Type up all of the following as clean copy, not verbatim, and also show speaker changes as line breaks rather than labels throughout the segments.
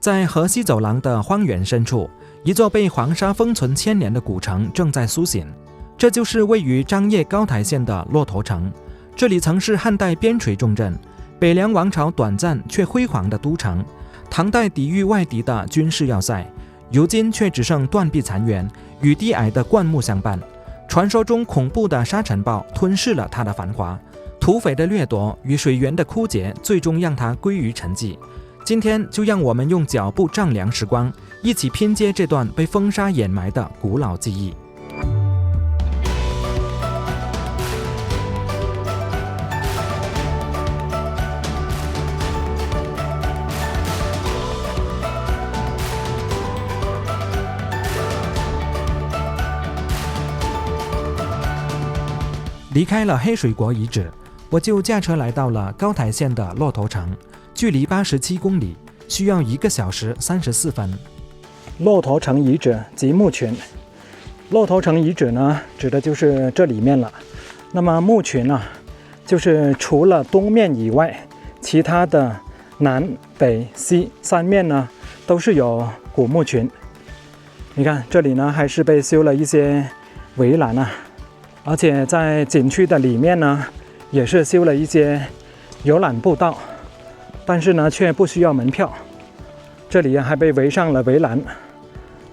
在河西走廊的荒原深处，一座被黄沙封存千年的古城正在苏醒。这就是位于张掖高台县的骆驼城。这里曾是汉代边陲重镇，北凉王朝短暂却辉煌的都城，唐代抵御外敌的军事要塞，如今却只剩断壁残垣，与低矮的灌木相伴。传说中恐怖的沙尘暴吞噬了它的繁华，土匪的掠夺与水源的枯竭，最终让它归于沉寂。今天就让我们用脚步丈量时光，一起拼接这段被风沙掩埋的古老记忆。离开了黑水国遗址，我就驾车来到了高台县的骆驼城，距离87公里，需要1个小时34分。骆驼城遗址及墓群。骆驼城遗址呢，指的就是这里面了。那么墓群呢，就是除了东面以外，其他的南北西3面呢，都是有古墓群。你看这里呢，还是被修了一些围栏啊。而且在景区的里面呢，也是修了一些游览步道，但是呢却不需要门票。这里还被围上了围栏。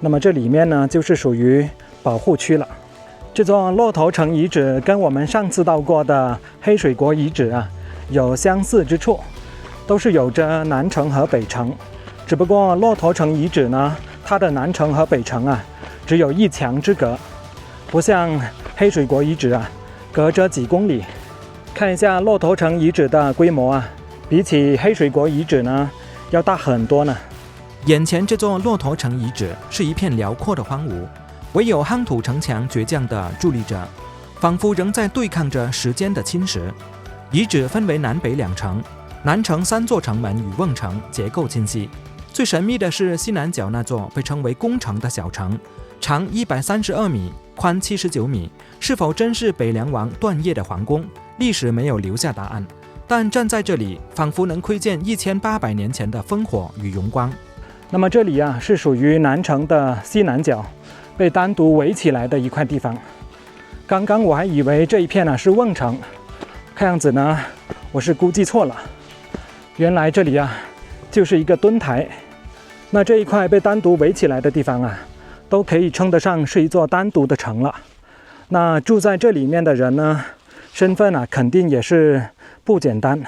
那么这里面呢就是属于保护区了。这座骆驼城遗址跟我们上次到过的黑水国遗址啊有相似之处，都是有着南城和北城。只不过骆驼城遗址呢，它的南城和北城啊只有1墙之隔，不像黑水国遗址啊，隔着几公里。看一下骆驼城遗址的规模啊，比起黑水国遗址呢，要大很多呢。眼前这座骆驼城遗址是一片辽阔的荒芜，唯有夯土城墙倔强地伫立着，仿佛仍在对抗着时间的侵蚀。遗址分为南北2城，南城3座城门与瓮城结构清晰。最神秘的是西南角那座被称为宫城的小城，长132米，宽79米，是否真是北凉王段业的皇宫？历史没有留下答案，但站在这里，仿佛能窥见1800年前的烽火与荣光。那么这里啊，是属于南城的西南角，被单独围起来的一块地方。刚刚我还以为这一片呢是瓮城，看样子呢，我是估计错了。原来这里啊，就是一个墩台。那这一块被单独围起来的地方啊，都可以称得上是一座单独的城了。那住在这里面的人呢，身份啊肯定也是不简单。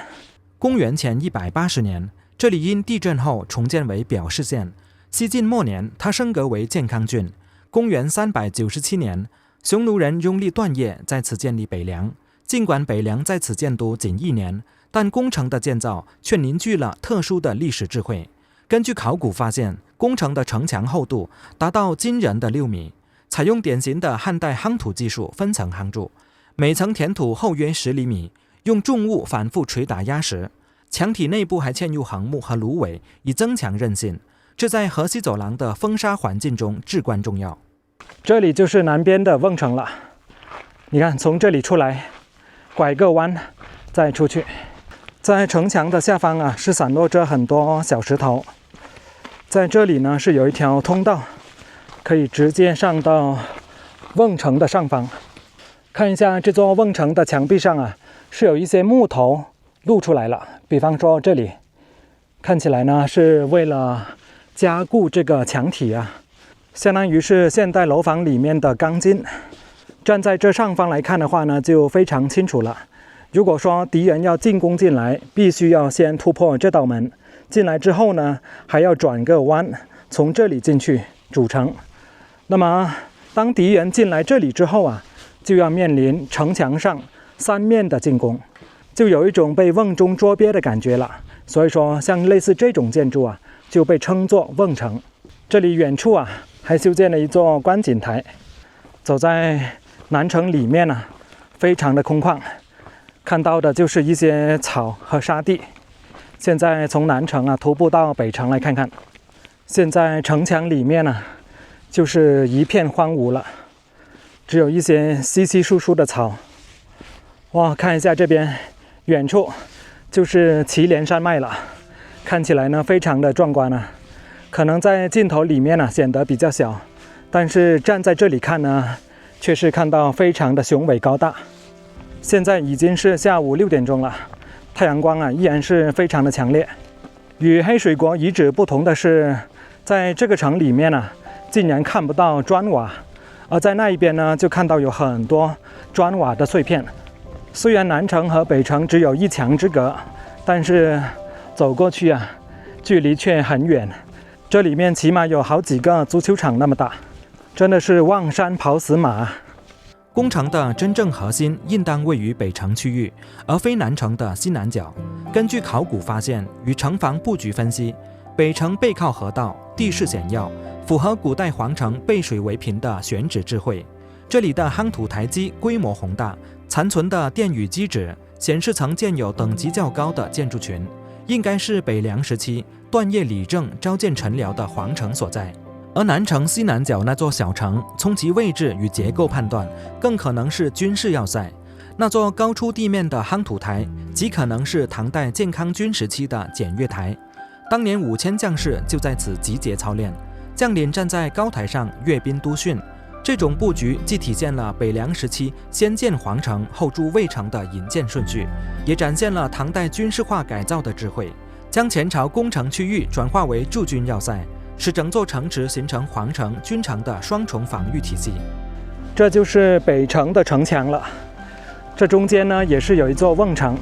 公元前180年，这里因地震后重建为表示县。西晋末年，它升格为建康郡。公元397年，匈奴人拥立段业在此建立北凉。尽管北凉在此建都仅1年，但工程的建造却凝聚了特殊的历史智慧。根据考古发现，工程的城墙厚度达到惊人的6米，采用典型的汉代夯土技术分层夯筑，每层填土厚约10厘米，用重物反复捶打压实。墙体内部还嵌入横木和芦苇，以增强韧性。这在河西走廊的风沙环境中至关重要。这里就是南边的瓮城了。你看，从这里出来，拐个弯，再出去。在城墙的下方啊，是散落着很多小石头。在这里呢，是有一条通道，可以直接上到瓮城的上方。看一下这座瓮城的墙壁上啊，是有一些木头露出来了。比方说这里，看起来呢是为了加固这个墙体啊，相当于是现代楼房里面的钢筋。站在这上方来看的话呢，就非常清楚了。如果说敌人要进攻进来，必须要先突破这道门，进来之后呢，还要转个弯，从这里进去主城。那么当敌人进来这里之后啊，就要面临城墙上3面的进攻，就有一种被瓮中捉鳖的感觉了。所以说像类似这种建筑啊，就被称作瓮城。这里远处啊，还修建了一座观景台。走在南城里面啊，非常的空旷，看到的就是一些草和沙地。现在从南城啊徒步到北城来看看，现在城墙里面呢，就是一片荒芜了，只有一些稀稀疏疏的草。哇，看一下这边，远处就是祁连山脉了，看起来呢非常的壮观啊。可能在镜头里面显得比较小，但是站在这里看呢，却是看到非常的雄伟高大。现在已经是下午6点钟了，太阳光依然是非常的强烈。与黑水国遗址不同的是，在这个城里面竟然看不到砖瓦，而在那一边呢，就看到有很多砖瓦的碎片。虽然南城和北城只有1墙之隔，但是走过去距离却很远。这里面起码有好几个足球场那么大，真的是望山跑死马。工程的真正核心应当位于北城区域，而非南城的西南角。根据考古发现与城防布局分析，北城背靠河道，地势险要，符合古代皇城背水为平的选址智慧。这里的夯土台基规模宏大，残存的殿宇基址显示曾建有等级较高的建筑群，应该是北凉时期段业理政召见臣僚的皇城所在。而南城西南角那座小城，从其位置与结构判断，更可能是军事要塞。那座高出地面的夯土台，极可能是唐代建康军时期的检阅台。当年5000将士就在此集结操练，将领站在高台上阅兵督训。这种布局既体现了北凉时期先建皇城后筑卫城的营建顺序，也展现了唐代军事化改造的智慧，将前朝攻城区域转化为驻军要塞，使整座城池形成皇城、军城的双重防御体系。这就是北城的城墙了。这中间呢也是有一座瓮城，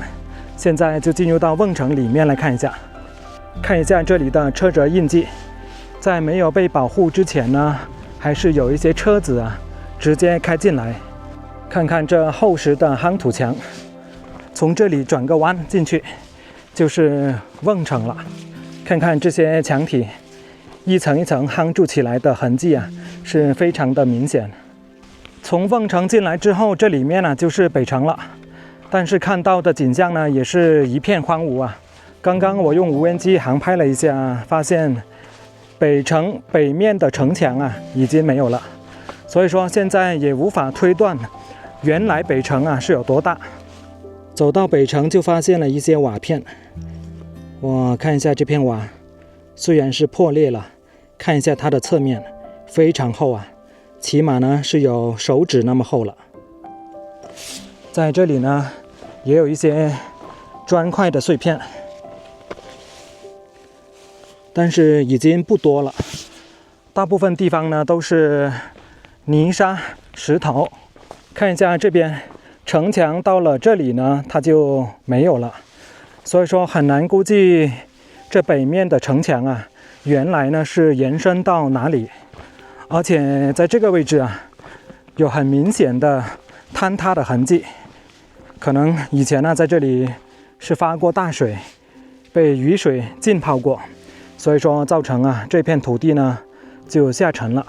现在就进入到瓮城里面来看一下。看一下这里的车辙印记，在没有被保护之前呢，还是有一些车子直接开进来。看看这厚实的夯土墙，从这里转个弯进去就是瓮城了。看看这些墙体一层一层夯筑起来的痕迹是非常的明显。从瓮城进来之后，这里面就是北城了，但是看到的景象呢也是一片荒芜刚刚我用无人机航拍了一下，发现北城北面的城墙已经没有了，所以说现在也无法推断原来北城是有多大。走到北城就发现了一些瓦片，我看一下这片瓦，虽然是破裂了，看一下它的侧面非常厚起码呢是有手指那么厚了。在这里呢也有一些砖块的碎片，但是已经不多了，大部分地方呢都是泥沙石头。看一下这边城墙到了这里呢它就没有了，所以说很难估计这北面的城墙原来呢是延伸到哪里。而且在这个位置有很明显的坍塌的痕迹，可能以前在这里是发过大水，被雨水浸泡过，所以说造成这片土地呢就下沉了。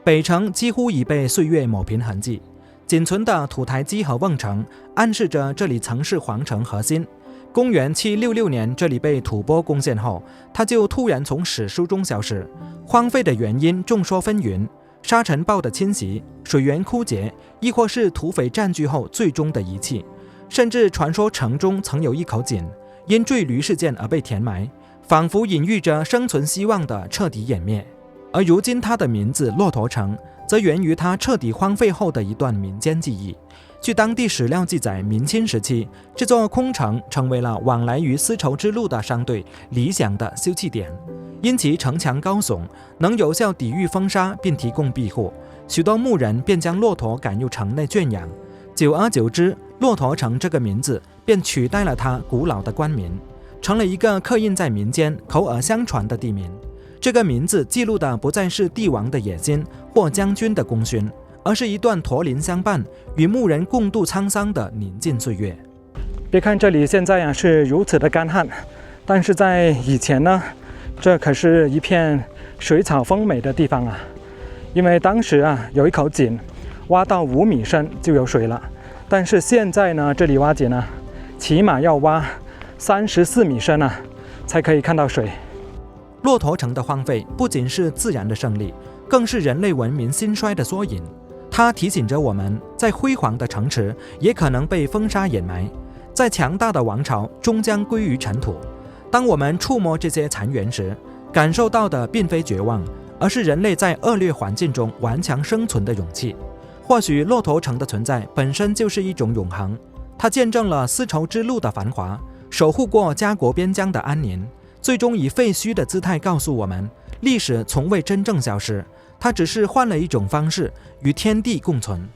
北城几乎已被岁月抹平痕迹，仅存的土台基和瓮城暗示着这里曾是皇城核心。公元766年这里被吐蕃攻陷后，它就突然从史书中消失。荒废的原因众说纷纭，沙尘暴的侵袭、水源枯竭，亦或是土匪占据后最终的遗弃。甚至传说城中曾有一口井，因坠驴事件而被填埋，仿佛隐喻着生存希望的彻底湮灭。而如今它的名字骆驼城，则源于它彻底荒废后的一段民间记忆。据当地史料记载，明清时期，这座空城成为了往来于丝绸之路的商队理想的休憩点。因其城墙高耸，能有效抵御风沙并提供庇护，许多牧人便将骆驼赶入城内圈养。久而久之，骆驼城这个名字便取代了它古老的官名，成了一个刻印在民间、口耳相传的地名。这个名字记录的不再是帝王的野心或将军的功勋，而是一段驼铃相伴、与牧人共度沧桑的宁静岁月。别看这里现在是如此的干旱，但是在以前呢，这可是一片水草丰美的地方因为当时有一口井，挖到5米深就有水了。但是现在呢，这里挖井起码要挖34米深才可以看到水。骆驼城的荒废不仅是自然的胜利，更是人类文明兴衰的缩影。它提醒着我们，在辉煌的城池也可能被风沙掩埋，在强大的王朝终将归于尘土。当我们触摸这些残垣时，感受到的并非绝望，而是人类在恶劣环境中顽强生存的勇气。或许骆驼城的存在本身就是一种永恒，它见证了丝绸之路的繁华，守护过家国边疆的安宁，最终以废墟的姿态告诉我们，历史从未真正消失，它只是换了一种方式与天地共存。